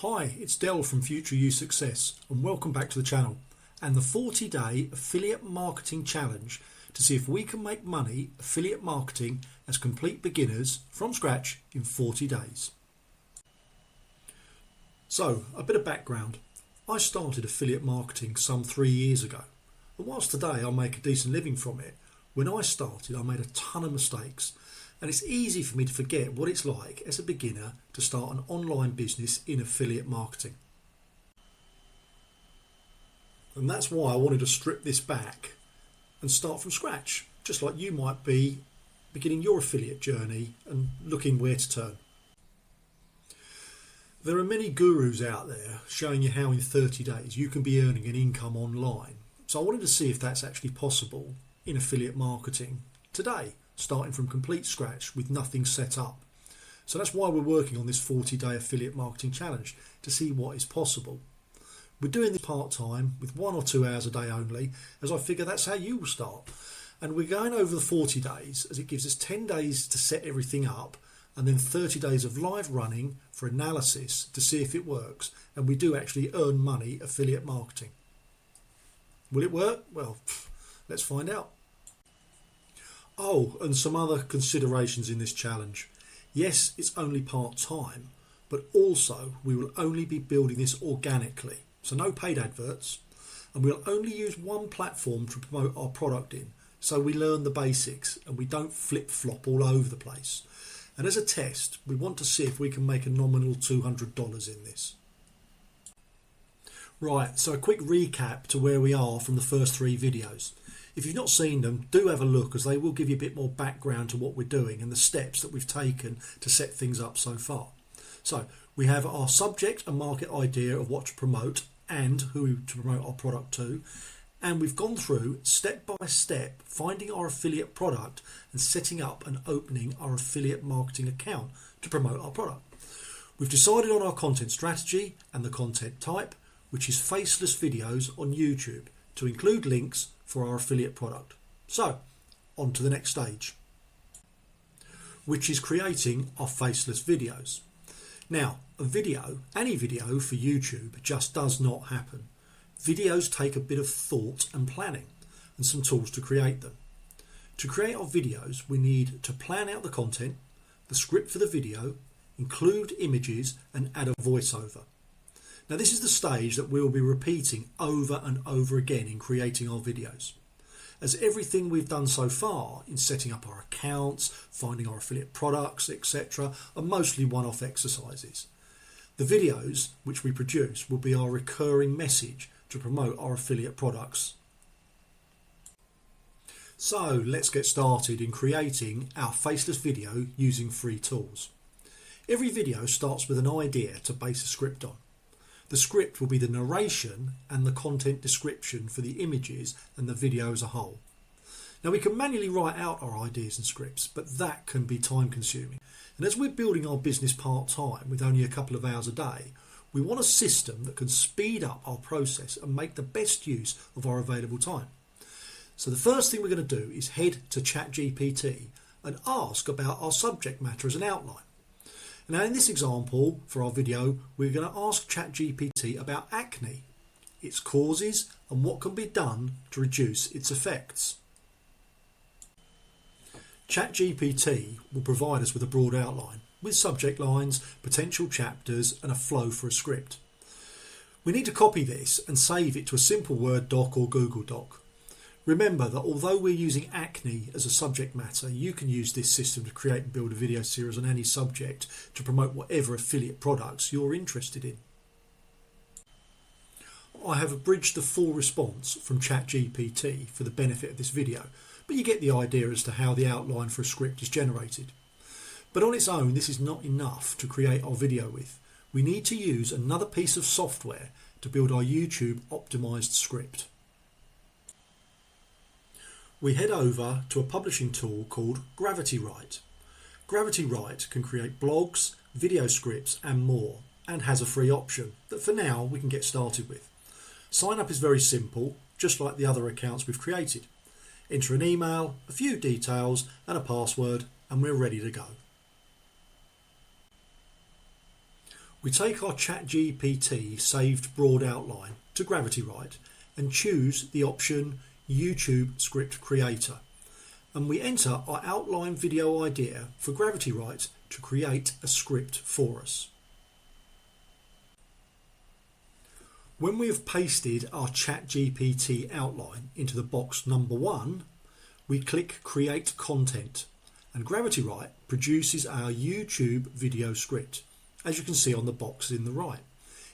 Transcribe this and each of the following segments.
Hi, it's Del from Future You Success and welcome back to the channel and the 40-day affiliate marketing challenge to see if we can make money affiliate marketing as complete beginners from scratch in 40 days. So, a bit of background. I started affiliate marketing some 3 years ago, and whilst today I make a decent living from it, when I started I made a ton of mistakes. And it's easy for me to forget what it's like as a beginner to start an online business in affiliate marketing. And that's why I wanted to strip this back and start from scratch, just like you might be beginning your affiliate journey and looking where to turn. There are many gurus out there showing you how in 30 days you can be earning an income online. So I wanted to see if that's actually possible in affiliate marketing today, starting from complete scratch with nothing set up. So that's why we're working on this 40-day affiliate marketing challenge, to see what is possible. We're doing this part-time with 1 or 2 hours a day only, as I figure that's how you will start. And we're going over the 40 days as it gives us 10 days to set everything up and then 30 days of live running for analysis to see if it works and we do actually earn money affiliate marketing. Will it work? Well, let's find out. Oh, and some other considerations in this challenge. Yes, it's only part-time, but also we will only be building this organically, so no paid adverts, and we'll only use one platform to promote our product in, so we learn the basics and we don't flip-flop all over the place. And as a test, we want to see if we can make a nominal $200 in this. Right, so a quick recap to where we are from the first 3 videos. If you've not seen them, do have a look, as they will give you a bit more background to what we're doing and the steps that we've taken to set things up so far. So we have our subject and market idea of what to promote and who to promote our product to. And we've gone through step by step finding our affiliate product and setting up and opening our affiliate marketing account to promote our product. We've decided on our content strategy and the content type, which is faceless videos on YouTube, to include links for our affiliate product. So, on to the next stage, which is creating our faceless videos. Now, a video, any video for YouTube, just does not happen. Videos take a bit of thought and planning and some tools to create them. To create our videos, we need to plan out the content, the script for the video, include images and add a voiceover. Now this is the stage that we'll be repeating over and over again in creating our videos, as everything we've done so far in setting up our accounts, finding our affiliate products, etc. are mostly one-off exercises. The videos which we produce will be our recurring message to promote our affiliate products. So let's get started in creating our faceless video using free tools. Every video starts with an idea to base a script on. The script will be the narration and the content description for the images and the video as a whole. Now we can manually write out our ideas and scripts, but that can be time consuming. And as we're building our business part-time with only a couple of hours a day, we want a system that can speed up our process and make the best use of our available time. So the first thing we're going to do is head to ChatGPT and ask about our subject matter as an outline. Now in this example for our video, we're going to ask ChatGPT about acne, its causes and what can be done to reduce its effects. ChatGPT will provide us with a broad outline with subject lines, potential chapters and a flow for a script. We need to copy this and save it to a simple Word doc or Google Doc. Remember that although we're using acne as a subject matter, you can use this system to create and build a video series on any subject to promote whatever affiliate products you're interested in. I have abridged the full response from ChatGPT for the benefit of this video, but you get the idea as to how the outline for a script is generated. But on its own, this is not enough to create our video with. We need to use another piece of software to build our YouTube optimized script. We head over to a publishing tool called GravityWrite. GravityWrite can create blogs, video scripts and more, and has a free option that for now we can get started with. Sign up is very simple, just like the other accounts we've created. Enter an email, a few details and a password and we're ready to go. We take our ChatGPT saved broad outline to GravityWrite and choose the option YouTube Script Creator. And we enter our outline video idea for GravityWrite to create a script for us. When we have pasted our ChatGPT outline into the box number 1, we click Create Content, and GravityWrite produces our YouTube video script, as you can see on the box in the right.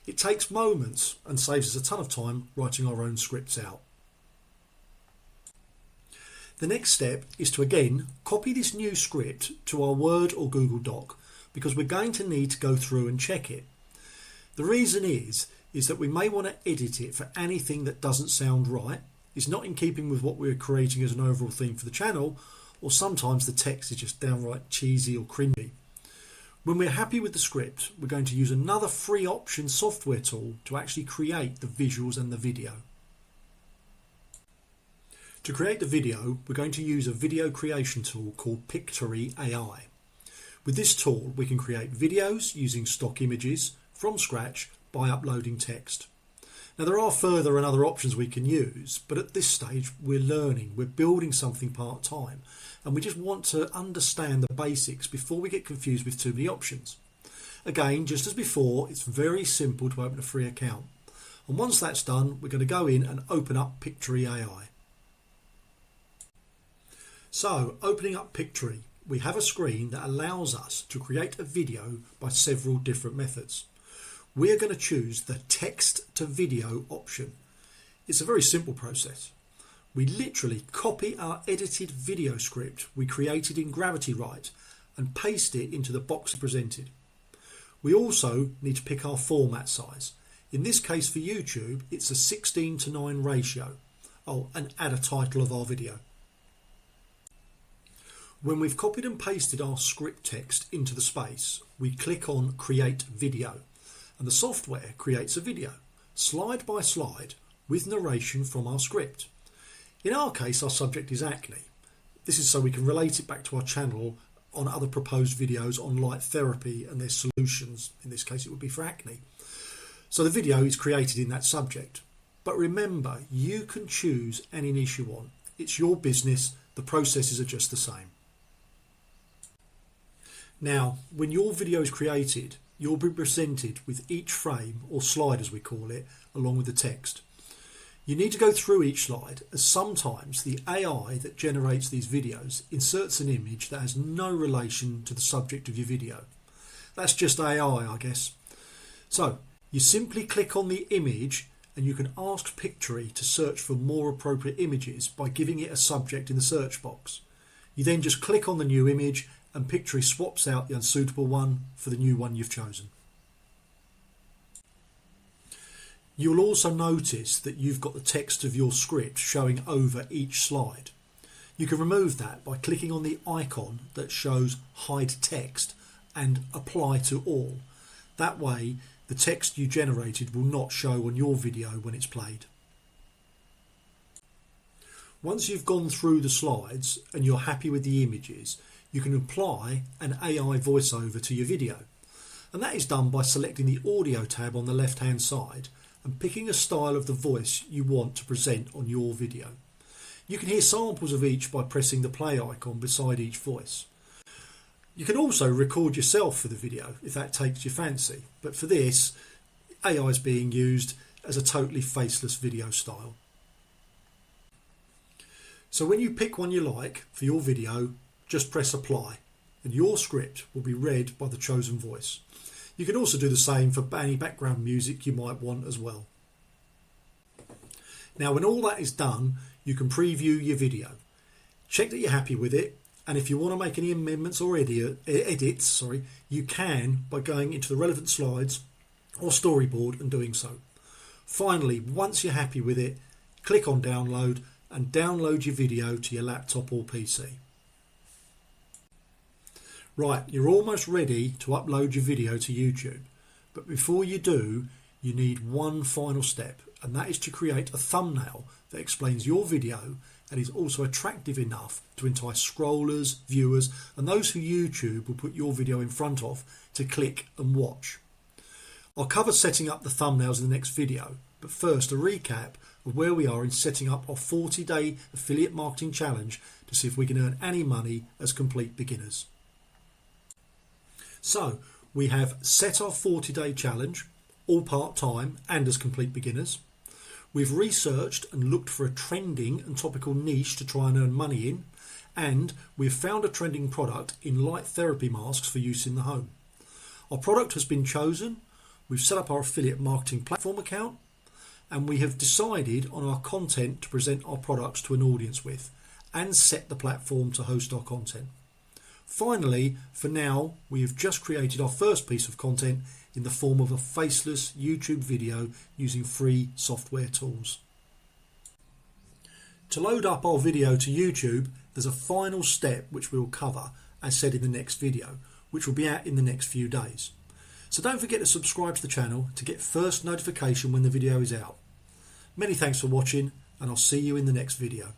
It takes moments and saves us a ton of time writing our own scripts out. The next step is to again copy this new script to our Word or Google Doc, because we're going to need to go through and check it. The reason is that we may want to edit it for anything that doesn't sound right, is not in keeping with what we're creating as an overall theme for the channel, or sometimes the text is just downright cheesy or cringy. When we're happy with the script, we're going to use another free option software tool to actually create the visuals and the video. To create the video, we're going to use a video creation tool called Pictory AI. With this tool, we can create videos using stock images from scratch by uploading text. Now, there are further and other options we can use, but at this stage we're learning, we're building something part-time, and we just want to understand the basics before we get confused with too many options. Again, just as before, it's very simple to open a free account. And once that's done, we're going to go in and open up Pictory AI. So, opening up Pictory, we have a screen that allows us to create a video by several different methods. We are going to choose the text to video option. It's a very simple process. We literally copy our edited video script we created in GravityWrite and paste it into the box presented. We also need to pick our format size. In this case for YouTube, it's a 16:9 ratio. Oh, and add a title of our video. When we've copied and pasted our script text into the space, we click on Create Video, and the software creates a video, slide by slide, with narration from our script. In our case, our subject is acne. This is so we can relate it back to our channel on other proposed videos on light therapy and their solutions. In this case, it would be for acne. So the video is created in that subject. But remember, you can choose any niche you want. It's your business. The processes are just the same. Now, when your video is created, you'll be presented with each frame, or slide as we call it, along with the text. You need to go through each slide, as sometimes the AI that generates these videos inserts an image that has no relation to the subject of your video. That's just AI, I guess. So, you simply click on the image and you can ask Pictory to search for more appropriate images by giving it a subject in the search box. You then just click on the new image and Pictory swaps out the unsuitable one for the new one you've chosen. You'll also notice that you've got the text of your script showing over each slide. You can remove that by clicking on the icon that shows Hide Text and Apply to All. That way, the text you generated will not show on your video when it's played. Once you've gone through the slides and you're happy with the images, you can apply an AI voiceover to your video. And that is done by selecting the Audio tab on the left-hand side and picking a style of the voice you want to present on your video. You can hear samples of each by pressing the play icon beside each voice. You can also record yourself for the video if that takes your fancy, but for this, AI is being used as a totally faceless video style. So when you pick one you like for your video, just press apply and your script will be read by the chosen voice. You can also do the same for any background music you might want as well. Now when all that is done, you can preview your video. Check that you're happy with it, and if you want to make any amendments or edits, you can by going into the relevant slides or storyboard and doing so. Finally, once you're happy with it, click on download and download your video to your laptop or PC. Right, you're almost ready to upload your video to YouTube, but before you do, you need one final step, and that is to create a thumbnail that explains your video and is also attractive enough to entice scrollers, viewers, and those who YouTube will put your video in front of to click and watch. I'll cover setting up the thumbnails in the next video, but first a recap of where we are in setting up our 40-day affiliate marketing challenge to see if we can earn any money as complete beginners. So we have set our 40-day challenge, all part-time and as complete beginners. We've researched and looked for a trending and topical niche to try and earn money in, and we've found a trending product in light therapy masks for use in the home. Our product has been chosen, we've set up our affiliate marketing platform account, and we have decided on our content to present our products to an audience with, and set the platform to host our content. Finally, for now, we have just created our first piece of content in the form of a faceless YouTube video using free software tools. To load up our video to YouTube, there's a final step which we'll cover, as said in the next video, which will be out in the next few days. So don't forget to subscribe to the channel to get first notification when the video is out. Many thanks for watching, and I'll see you in the next video.